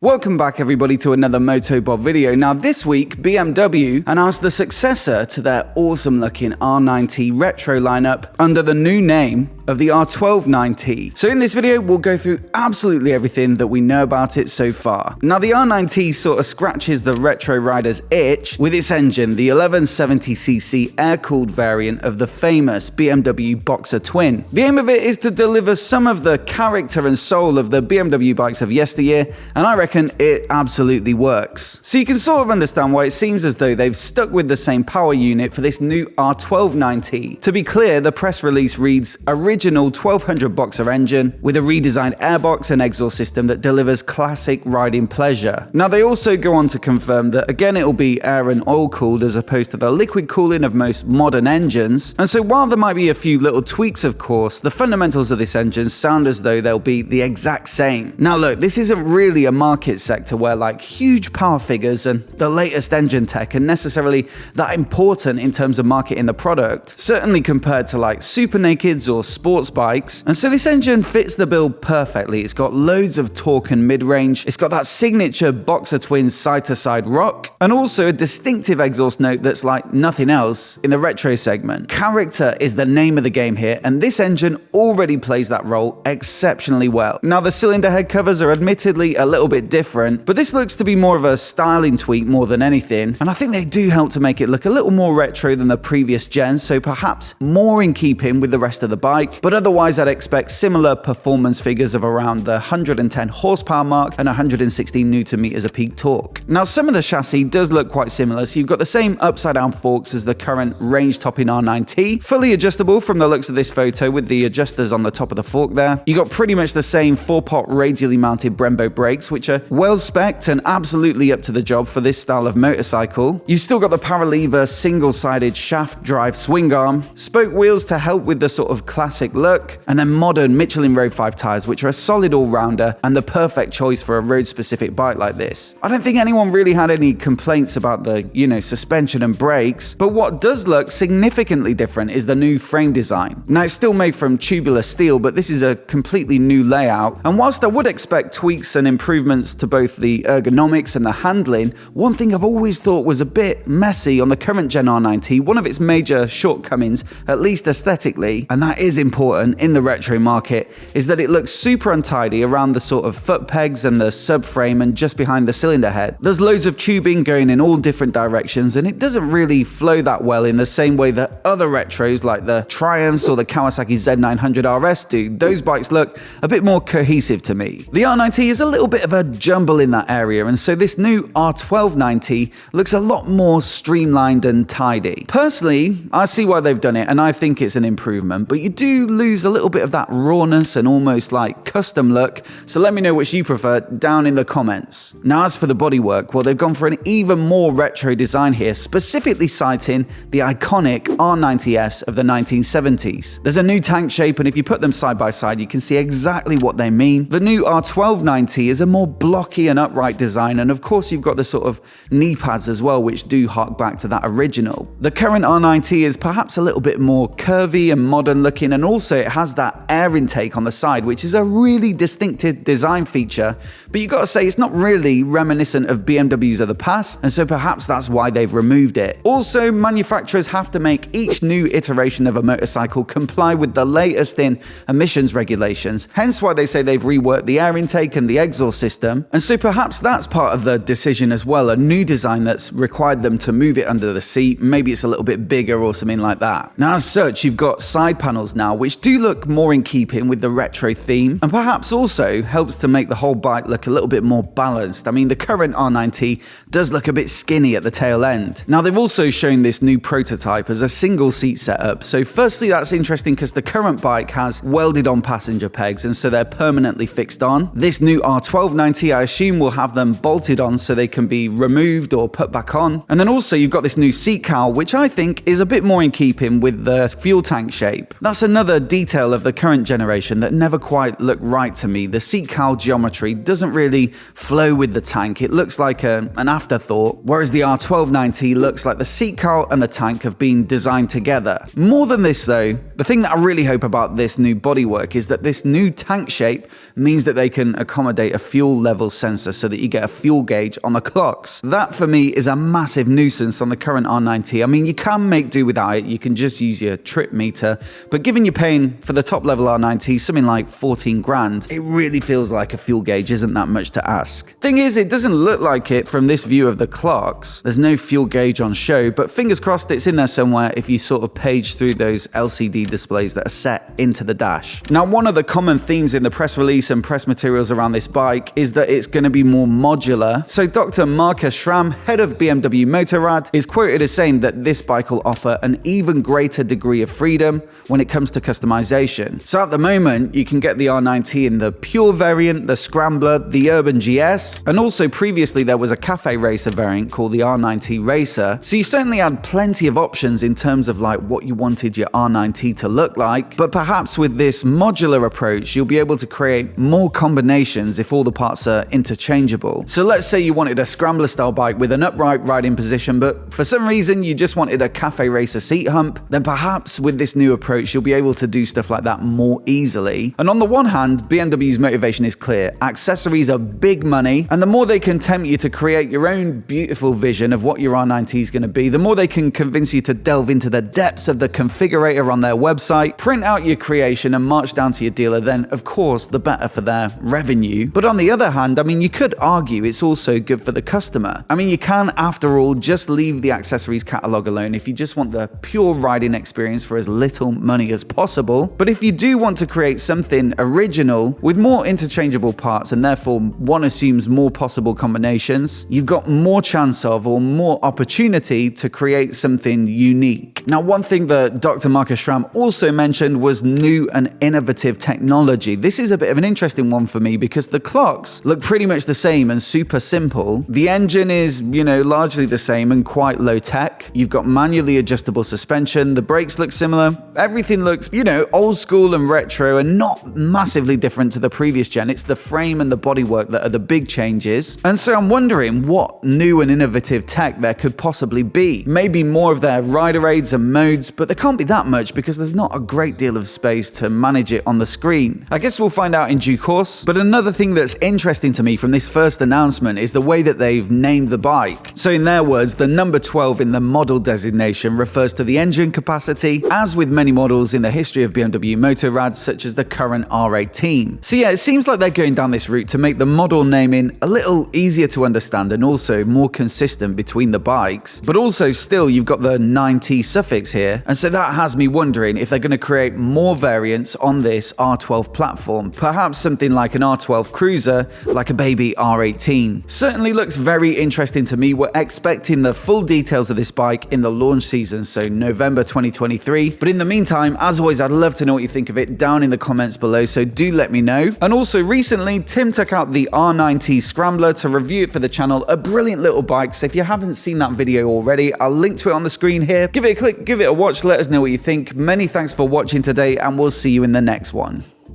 Welcome back everybody to another MOTOBOB video. Now this week BMW announced the successor to their awesome looking R9T retro lineup under the new name of the R12 nineT. So in this video we'll go through absolutely everything that we know about it so far. Now the R9T sort of scratches the retro rider's itch with its engine, the 1170cc air-cooled variant of the famous BMW Boxer Twin. The aim of it is to deliver some of the character and soul of the BMW bikes of yesteryear, and I reckon it absolutely works. So you can sort of understand why it seems as though they've stuck with the same power unit for this new R12 nineT. To be clear, the press release reads original 1200 Boxer engine with a redesigned airbox and exhaust system that delivers classic riding pleasure. Now they also go on to confirm that again it will be air and oil cooled as opposed to the liquid cooling of most modern engines. And so while there might be a few little tweaks of course, the fundamentals of this engine sound as though they'll be the exact same. Now look, this isn't really a market sector where like huge power figures and the latest engine tech are necessarily that important in terms of marketing the product, certainly compared to like super nakeds or sports bikes. And so this engine fits the bill perfectly. It's got loads of torque and mid-range, it's got that signature Boxer Twin side-to-side rock, and also a distinctive exhaust note that's like nothing else in the retro segment. Character is the name of the game here, and this engine already plays that role exceptionally well. Now the cylinder head covers are admittedly a little bit different, but this looks to be more of a styling tweak more than anything, and I think they do help to make it look a little more retro than the previous gens, so perhaps more in keeping with the rest of the bike, but otherwise I'd expect similar performance figures of around the 110 horsepower mark and 116 newton meters of peak torque. Now some of the chassis does look quite similar, so you've got the same upside down forks as the current range topping R9T, fully adjustable from the looks of this photo with the adjusters on the top of the fork there. You got pretty much the same 4-pot radially mounted Brembo brakes, which are well-spec'd and absolutely up to the job for this style of motorcycle. You've still got the Paralever single-sided shaft drive swing arm, spoke wheels to help with the sort of classic look, and then modern Michelin Road 5 tires, which are a solid all-rounder and the perfect choice for a road-specific bike like this. I don't think anyone really had any complaints about the, suspension and brakes, but what does look significantly different is the new frame design. Now it's still made from tubular steel, but this is a completely new layout, and whilst I would expect tweaks and improvements to both the ergonomics and the handling, one thing I've always thought was a bit messy on the current Gen R9T, one of its major shortcomings, at least aesthetically, and that is important in the retro market, is that it looks super untidy around the sort of foot pegs and the subframe and just behind the cylinder head. There's loads of tubing going in all different directions, and it doesn't really flow that well in the same way that other retros like the Triumphs or the Kawasaki Z900 RS do. Those bikes look a bit more cohesive to me. The R9T is a little bit of a jumble in that area, and so this new R12 nineT looks a lot more streamlined and tidy. Personally, I see why they've done it and I think it's an improvement, but you do lose a little bit of that rawness and almost like custom look, so let me know which you prefer down in the comments. Now as for the bodywork, well, they've gone for an even more retro design here, specifically citing the iconic R90S of the 1970s. There's a new tank shape, and if you put them side by side you can see exactly what they mean. The new R12 nineT is a more blocky and upright design, and of course you've got the sort of knee pads as well, which do hark back to that original. The current R9T is perhaps a little bit more curvy and modern looking, and also it has that air intake on the side, which is a really distinctive design feature, but you gotta say it's not really reminiscent of BMWs of the past, and so perhaps that's why they've removed it. Also, manufacturers have to make each new iteration of a motorcycle comply with the latest in emissions regulations, hence why they say they've reworked the air intake and the exhaust system, and so perhaps that's part of the decision as well, a new design that's required them to move it under the seat. Maybe it's a little bit bigger or something like that. Now as such, you've got side panels now which do look more in keeping with the retro theme, and perhaps also helps to make the whole bike look a little bit more balanced. I mean, the current R9T does look a bit skinny at the tail end. Now they've also shown this new prototype as a single seat setup, so firstly that's interesting because the current bike has welded on passenger pegs, and so they're permanently fixed on. This new R12 nineT I assume will have them bolted on so they can be removed or put back on. And then also you've got this new seat cowl, which I think is a bit more in keeping with the fuel tank shape. That's another detail of the current generation that never quite looked right to me. The seat cowl geometry doesn't really flow with the tank. It looks like an afterthought, whereas the R12 nineT looks like the seat cowl and the tank have been designed together. More than this though, the thing that I really hope about this new bodywork is that this new tank shape means that they can accommodate a fuel level sensor so that you get a fuel gauge on the clocks. That for me is a massive nuisance on the current R9T. I mean, you can make do without it, you can just use your trip meter, but given you're paying for the top level R9T something like 14 grand, it really feels like a fuel gauge isn't that much to ask. Thing is, it doesn't look like it from this view of the clocks. There's no fuel gauge on show, but fingers crossed it's in there somewhere if you sort of page through those LCD displays that are set into the dash. Now, one of the common themes in the press release and press materials around this bike is that it's going to be more modular. So Dr. Markus Schramm, head of BMW Motorrad, is quoted as saying that this bike will offer an even greater degree of freedom when it comes to customization. So at the moment, you can get the R9T in the pure variant, the Scrambler, the Urban GS, and also previously there was a cafe racer variant called the R9T Racer. So you certainly had plenty of options in terms of like what you wanted your R9T to look like, but perhaps with this modular approach, you'll be able to create more combinations if all the parts are interchangeable. So let's say you wanted a Scrambler style bike with an upright riding position, but for some reason you just wanted a cafe racer seat hump, then perhaps with this new approach, you'll be able to do stuff like that more easily. And on the one hand, BMW's motivation is clear. Accessories are big money, and the more they can tempt you to create your own beautiful vision of what your R9T is going to be, the more they can convince you to delve into the depths of the configurator on their website, print out your creation and march down to your dealer, then of course the better for their revenue. But on the other hand, I mean, you could argue it's also good for the customer. I mean, you can, after all, just leave the accessories catalog alone if you just want the pure riding experience for as little money as possible. But if you do want to create something original with more interchangeable parts and therefore one assumes more possible combinations, you've got more chance of or more opportunity to create something unique. Now, one thing that Dr. Markus Schramm also mentioned was new and innovative technology. This is a bit of an interesting one for me because the clocks look pretty much the same and super simple. The engine is, largely the same and quite low tech. You've got manually adjustable suspension. The brakes look similar. Everything looks, old school and retro and not massively different to the previous gen. It's the frame and the bodywork that are the big changes. And so I'm wondering what new and innovative tech there could possibly be. Maybe more of their rider aids and modes, but there can't be that much because there's not a great deal of space to manage it on the screen. I guess we'll find out in due course. But another thing that's interesting to me from this first announcement is the way that they've named the bike. So in their words, the number 12 in the model designation refers to the engine capacity, as with many models in the history of BMW Motorrad, such as the current R18. So yeah, it seems like they're going down this route to make the model naming a little easier to understand and also more consistent between the bikes. But also still, you've got the 9T suffix here, and so that has me wondering if they're going to create more variants on this R12 platform. Perhaps something like an R12 Cruiser, like a baby R18. Certainly looks very interesting to me. We're expecting the full details of this bike in the launch season, so November 2023. But in the meantime, as always, I'd love to know what you think of it down in the comments below, so do let me know. And also recently, Tim took out the R9T Scrambler to review it for the channel. A brilliant little bike, so if you haven't seen that video already, I'll link to it on the screen here. Give it a click, give it a watch, let us know what you think. Many thanks for watching today, and we'll see you in the next one.